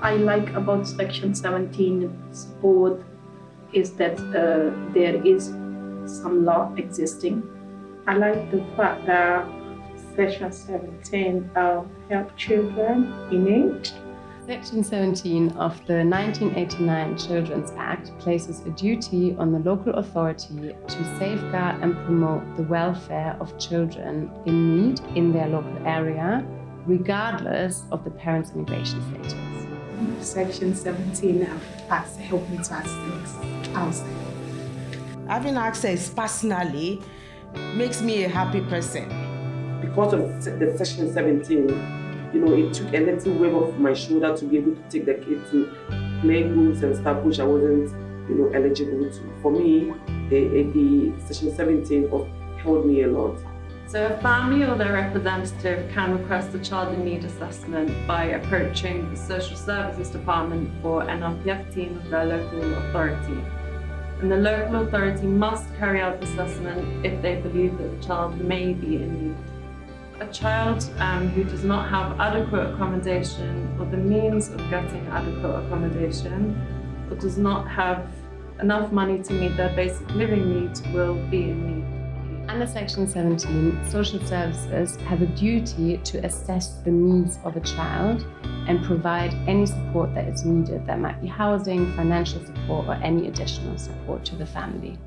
I like about Section 17 support is that there is some law existing. I like the fact that Section 17 help children in need. Section 17 of the 1989 Children's Act places a duty on the local authority to safeguard and promote the welfare of children in need in their local area, regardless of the parents' immigration status. Section 17 has helped me to access housing. Having access personally makes me a happy person. Because of the Section 17, it took a little weight off my shoulder to be able to take the kid to play groups and stuff which I wasn't, eligible to. For me, the Section 17 helped me a lot. So a family or their representative can request a child in need assessment by approaching the Social Services Department or NRPF team of their local authority. And the local authority must carry out the assessment if they believe that the child may be in need. A child who does not have adequate accommodation or the means of getting adequate accommodation or does not have enough money to meet their basic living needs will be in need. Under Section 17, social services have a duty to assess the needs of a child and provide any support that is needed. That might be housing, financial support, or any additional support to the family.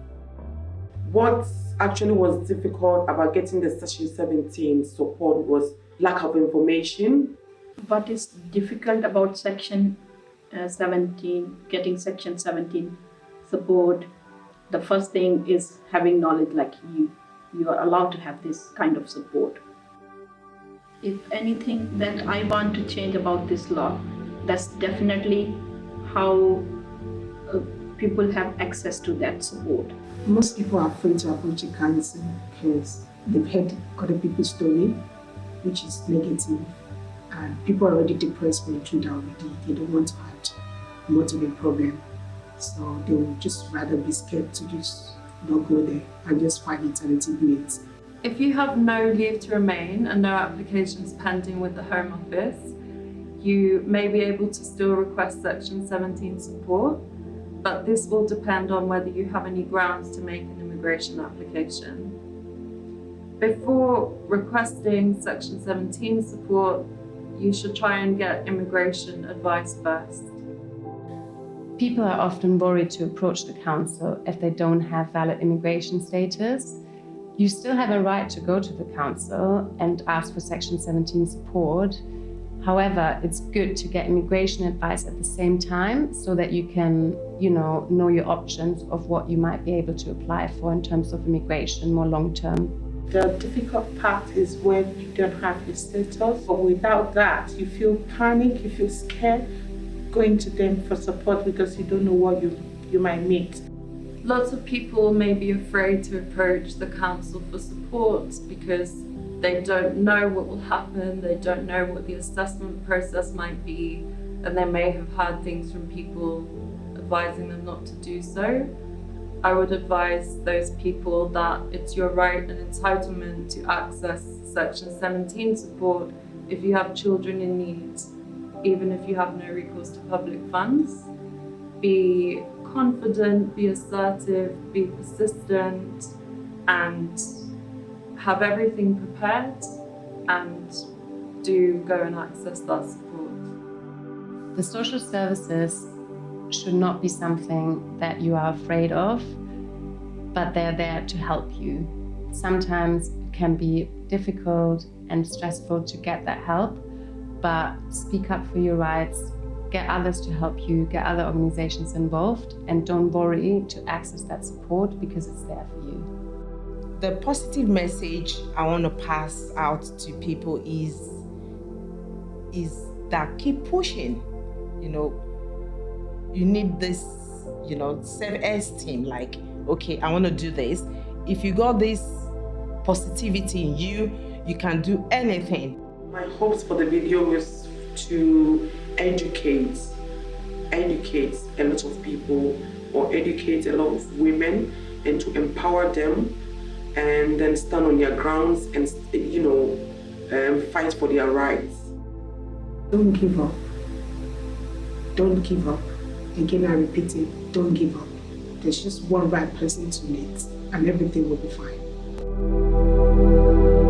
What actually was difficult about getting the Section 17 support was lack of information. What is difficult about Section 17, getting Section 17 support, the first thing is having knowledge like you are allowed to have this kind of support. If anything that I want to change about this law, that's definitely how people have access to that support. Most people are afraid to approach a council because they've heard other people's story, which is negative, and people are already depressed with the truth already. They don't want to add more to the problem, so they will just rather be scared to just not go there and just find alternative means. If you have no leave to remain and no applications pending with the Home Office, you may be able to still request Section 17 support, but this will depend on whether you have any grounds to make an immigration application. Before requesting Section 17 support, you should try and get immigration advice first. People are often worried to approach the council if they don't have valid immigration status. You still have a right to go to the council and ask for Section 17 support. However, it's good to get immigration advice at the same time so that you can, know your options of what you might be able to apply for in terms of immigration more long term. The difficult part is when you don't have the status, but without that, you feel panic, you feel scared going to them for support because you don't know what you might meet. Lots of people may be afraid to approach the council for support because they don't know what will happen, they don't know what the assessment process might be, and they may have heard things from people advising them not to do so. I would advise those people that it's your right and entitlement to access Section 17 support if you have children in need, even if you have no recourse to public funds. Be confident, be assertive, be persistent, and have everything prepared, and do go and access that support. The social services should not be something that you are afraid of, but they're there to help you. Sometimes it can be difficult and stressful to get that help, but speak up for your rights, get others to help you, get other organizations involved, and don't worry to access that support because it's there for you. The positive message I want to pass out to people is that keep pushing. You need this, self-esteem, like, okay, I want to do this. If you got this positivity in you, you can do anything. My hopes for the video was to educate a lot of people, or educate a lot of women, and to empower them, and then stand on their grounds and fight for their rights. Don't give up. don't give up. Again, I repeat it, don't give up. There's just one right person to meet and everything will be fine.